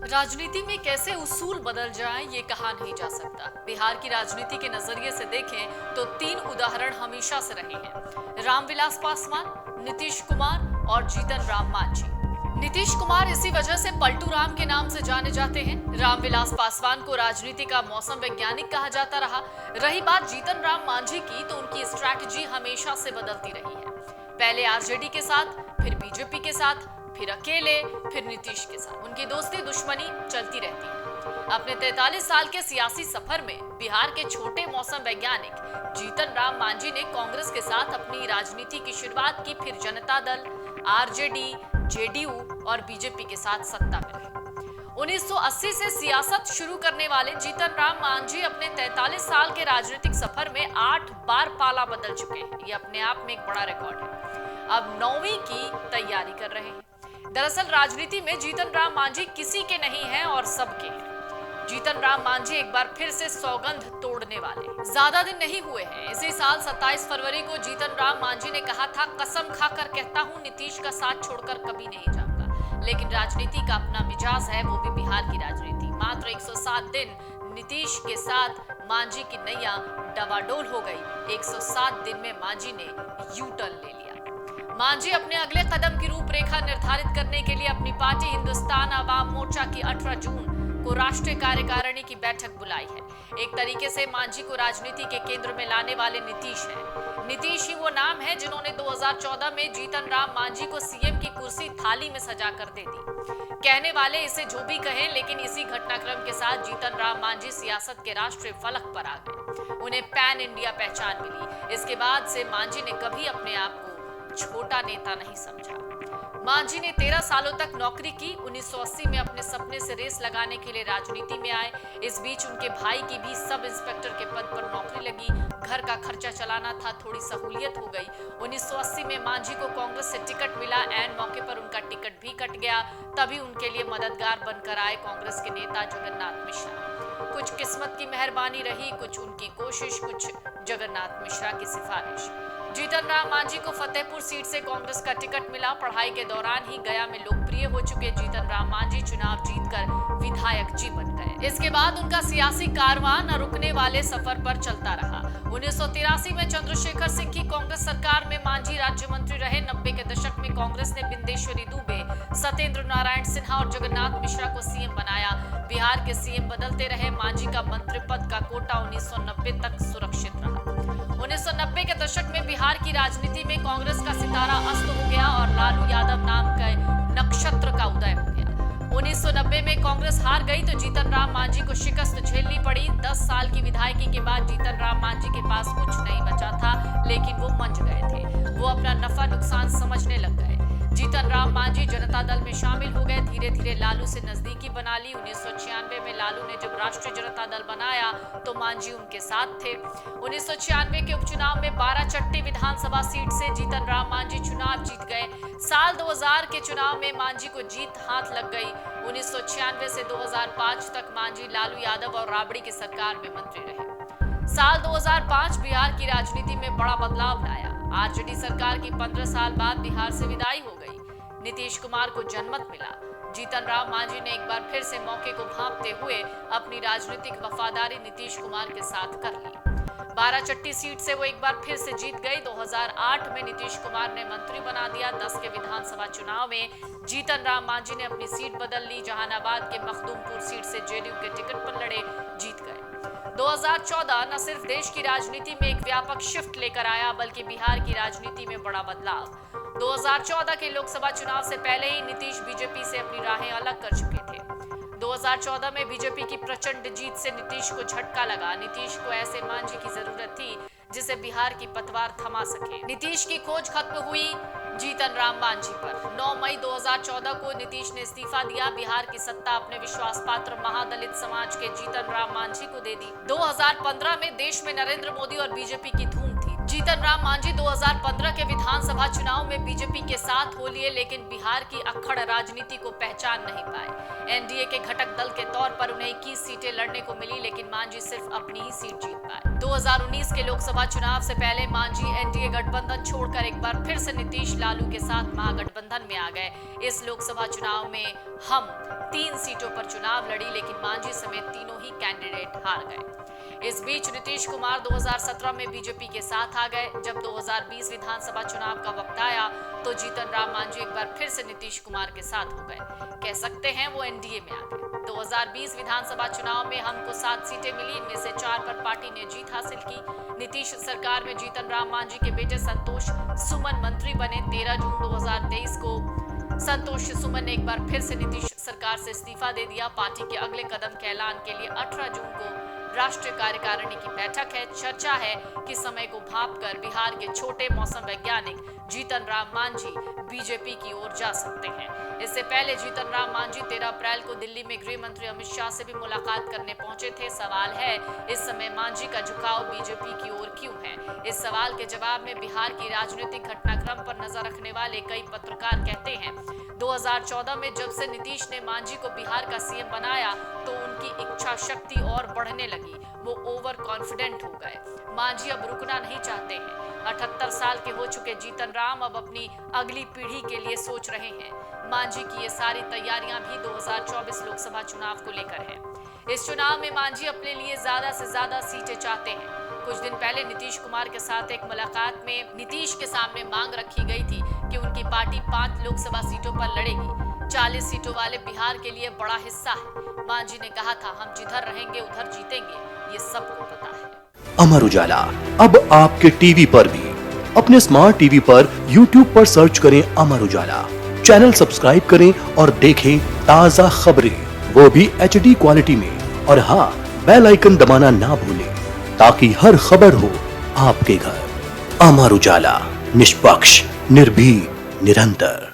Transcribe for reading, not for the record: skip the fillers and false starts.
राजनीति में कैसे उसूल बदल जाएं ये कहा नहीं जा सकता। बिहार की राजनीति के नजरिए से देखें तो तीन उदाहरण हमेशा से रहे हैं: रामविलास पासवान, नीतीश कुमार और जीतन राम मांझी। नीतीश कुमार इसी वजह से पलटू राम के नाम से जाने जाते हैं। रामविलास पासवान को राजनीति का मौसम वैज्ञानिक कहा जाता रहा। रही बात जीतन राम मांझी की, तो उनकी स्ट्रैटेजी हमेशा से बदलती रही है। पहले आरजेडी के साथ, फिर बीजेपी के साथ, फिर अकेले, फिर नीतीश के साथ। उनकी दोस्ती दुश्मनी चलती रहती है। अपने 43 साल के सियासी सफर में बिहार के छोटे मौसम वैज्ञानिक जीतन राम मांझी ने कांग्रेस के साथ अपनी राजनीति की शुरुआत की, फिर जनता दल, आरजेडी, जेडीयू और बीजेपी के साथ सत्ता में रहे। 1980 से सियासत शुरू करने वाले जीतन राम मांझी अपने 43 साल के राजनीतिक सफर में 8 बार पाला बदल चुके हैं। ये अपने आप में एक बड़ा रिकॉर्ड है। अब 9वीं की तैयारी कर रहे हैं। दरअसल राजनीति में जीतन राम मांझी किसी के नहीं हैं और सबके हैं। जीतन राम मांझी एक बार फिर से सौगंध तोड़ने वाले। ज्यादा दिन नहीं हुए हैं, इसी साल 27 फरवरी को जीतन राम मांझी ने कहा था, कसम खाकर कहता हूं नीतीश का साथ छोड़कर कभी नहीं जाऊंगा। लेकिन राजनीति का अपना मिजाज है, वो भी बिहार की राजनीति। मात्र 107 दिन नीतीश के साथ मांझी की नैया डवाडोल हो गई। 107 दिन में मांझी ने यू टर्न ले लिया। मांझी अपने अगले कदम की रूपरेखा निर्धारित करने के लिए अपनी पार्टी हिंदुस्तान अवाम मोर्चा की 18 जून को राष्ट्रीय कार्यकारिणी की बैठक बुलाई है। एक तरीके से मांझी को राजनीति के केंद्र में लाने वाले नीतीश हैं। नीतीश ही वो नाम है जिन्होंने 2014 में जीतन राम मांझी को सीएम की कुर्सी थाली में सजा कर दे दी। कहने वाले इसे जो भी कहें, लेकिन इसी घटनाक्रम के साथ जीतन राम मांझी सियासत के राष्ट्रीय फलक पर आ गए। उन्हें पैन इंडिया पहचान मिली। इसके बाद से मांझी ने कभी अपने आप को छोटा नेता नहीं समझा। मांझी ने 13 सालों तक नौकरी की। 1980 में अपने सपने से रेस लगाने के लिए राजनीति में आए। इस बीच उनके भाई की भी सब इंस्पेक्टर के पद पर नौकरी लगी। घर का खर्चा चलाना था, थोड़ी सहूलियत हो गई। 1980 में मांझी को कांग्रेस से टिकट मिला। ऐन मौके पर उनका टिकट भी कट गया। तभी उनके लिए मददगार बनकर आए कांग्रेस के नेता जगन्नाथ मिश्रा। कुछ किस्मत की मेहरबानी रही, कुछ उनकी कोशिश, कुछ जगन्नाथ मिश्रा की सिफारिश। जीतन राम मांझी को फतेहपुर सीट से कांग्रेस का टिकट मिला। पढ़ाई के दौरान ही गया में लोकप्रिय हो चुके जीतन राम मांझी चुनाव जीतकर विधायक जी बन गए। इसके बाद उनका सियासी कारवां न रुकने वाले सफर पर चलता रहा। 1983 में चंद्रशेखर सिंह की कांग्रेस सरकार में मांझी राज्य मंत्री रहे। 90 के दशक में कांग्रेस ने बिंदेश्वरी दुबे, सत्येंद्र नारायण सिन्हा और जगन्नाथ मिश्रा को सीएम बनाया। बिहार के सीएम बदलते रहे। मांझी का मंत्री पद का कोटा 1990 तक सुरक्षित रहा। 1990 के दशक में बिहार की राजनीति में कांग्रेस का सितारा अस्त हो गया और लालू यादव नाम के नक्षत्र का उदय हो गया। 1990 में कांग्रेस हार गई तो जीतन राम मांझी को शिकस्त झेलनी पड़ी। 10 साल की विधायकी के बाद जीतन राम मांझी के पास कुछ नहीं बचा था, लेकिन वो मंझ गए थे। वो अपना नफा नुकसान समझने लग गए। जीतन राम मांझी जनता दल में शामिल हो गए। धीरे धीरे लालू से नजदीकी बना ली। 1996 में लालू ने जब राष्ट्रीय जनता दल बनाया तो मांझी उनके साथ थे। 1996 के उपचुनाव में 12 चट्टी विधानसभा सीट से जीतन राम मांझी चुनाव जीत गए। साल 2000 के चुनाव में मांझी को जीत हाथ लग गई। 1996 से 2005 तक मांझी लालू यादव और राबड़ी की सरकार में मंत्री रहे। साल 2005 बिहार की राजनीति में बड़ा बदलाव लाया। आरजेडी सरकार की 15 साल बाद बिहार से विदाई हो गई। नीतीश कुमार को जनमत मिला। जीतन राम मांझी ने एक बार फिर से मौके को भांपते हुए अपनी राजनीतिक वफादारी नीतीश कुमार के साथ कर ली। 12 चट्टी सीट से वो एक बार फिर से जीत गई। 2008 में नीतीश कुमार ने मंत्री बना दिया। 10 के विधानसभा चुनाव में जीतन राम मांझी ने अपनी सीट बदल ली। जहानाबाद के मखदूमपुर सीट से जेडीयू के टिकट पर लड़े, जीत गए। 2014 न सिर्फ देश की राजनीति में एक व्यापक शिफ्ट लेकर आया, बल्कि बिहार की राजनीति में बड़ा बदलाव। 2014 के लोकसभा चुनाव से पहले ही नीतीश बीजेपी से अपनी राहें अलग कर चुके थे। 2014 में बीजेपी की प्रचंड जीत से नीतीश को झटका लगा। नीतीश को ऐसे मांझी की जरूरत थी जिसे बिहार की पतवार थमा सके। नीतीश की खोज खत्म हुई जीतन राम मांझी पर। 9 मई 2014 को नीतीश ने इस्तीफा दिया। बिहार की सत्ता अपने विश्वास पात्र महादलित समाज के जीतन राम मांझी को दे दी। 2015 में देश में नरेंद्र मोदी और बीजेपी की धूम थी। जीतन राम मांझी 2015 के विधानसभा चुनाव में बीजेपी के साथ हो लिए, लेकिन बिहार की अक्खड़ राजनीति को पहचान नहीं पाए। एनडीए के घटक दल के तौर पर उन्हें 21 सीटें लड़ने को मिली, लेकिन मांझी सिर्फ अपनी ही सीट जीत पाए। 2019 के लोकसभा चुनाव से पहले मांझी एनडीए गठबंधन छोड़कर एक बार फिर से नीतीश लालू के साथ महागठबंधन में आ गए। इस लोकसभा चुनाव में हम 3 सीटों पर चुनाव लड़ी, लेकिन मांझी समेत तीनों ही कैंडिडेट हार गए। इस बीच नीतीश कुमार 2017 में बीजेपी के साथ आ गए। जब 2020 विधानसभा चुनाव का वक्त आया तो जीतन राम मांझी एक बार फिर से नीतीश कुमार के साथ हो गए। कह सकते हैं वो एनडीए में आ गए। 2020 विधानसभा चुनाव में हमको 7 सीटें मिली, इनमें से 4 पर पार्टी ने जीत हासिल की। नीतीश सरकार में जीतन राम मांझी के बेटे संतोष सुमन मंत्री बने। 13 जून 2023 को संतोष सुमन ने एक बार फिर से नीतीश सरकार से इस्तीफा दे दिया। पार्टी के अगले कदम के ऐलान के लिए 18 जून को राष्ट्रीय कार्यकारिणी की बैठक है। चर्चा है कि समय को भांपकर बिहार के छोटे मौसम वैज्ञानिक जीतन राम मांझी बीजेपी की ओर जा सकते हैं। इससे पहले जीतन राम मांझी 13 अप्रैल को दिल्ली में गृह मंत्री अमित शाह से भी मुलाकात करने पहुंचे थे। सवाल है, इस समय मांझी का झुकाव बीजेपी की ओर क्यों है? इस सवाल के जवाब में बिहार की राजनीतिक घटनाक्रम पर नजर रखने वाले कई पत्रकार कहते हैं 2014 में जब से नीतीश ने मांझी को बिहार का सीएम बनाया तो उनकी इच्छा शक्ति और बढ़ने लगी। वो ओवर कॉन्फिडेंट हो गए। मांझी अब रुकना नहीं चाहते हैं। 78 साल के हो चुके जीतन राम अब अपनी अगली पीढ़ी के लिए सोच रहे हैं। मांझी की ये सारी तैयारियां भी 2024 लोकसभा चुनाव को लेकर है। इस चुनाव में मांझी अपने लिए ज्यादा से ज्यादा सीटें चाहते हैं। कुछ दिन पहले नीतीश कुमार के साथ एक मुलाकात में नीतीश के सामने मांग रखी गई थी कि उनकी पार्टी 5 लोकसभा सीटों पर लड़ेगी। 40 सीटों वाले बिहार के लिए बड़ा हिस्सा है। मांझी ने कहा था, हम जिधर रहेंगे उधर जीतेंगे, ये सबको पता है। अमर उजाला अब आपके टीवी पर भी। अपने स्मार्ट टीवी पर YouTube पर सर्च करें अमर उजाला, चैनल सब्सक्राइब करें और देखें ताजा खबरें, वो भी HD क्वालिटी में। और हाँ, बेल आइकन दबाना ना भूलें ताकि हर खबर हो आपके घर। अमर उजाला, निष्पक्ष, निर्भीक, निरंतर।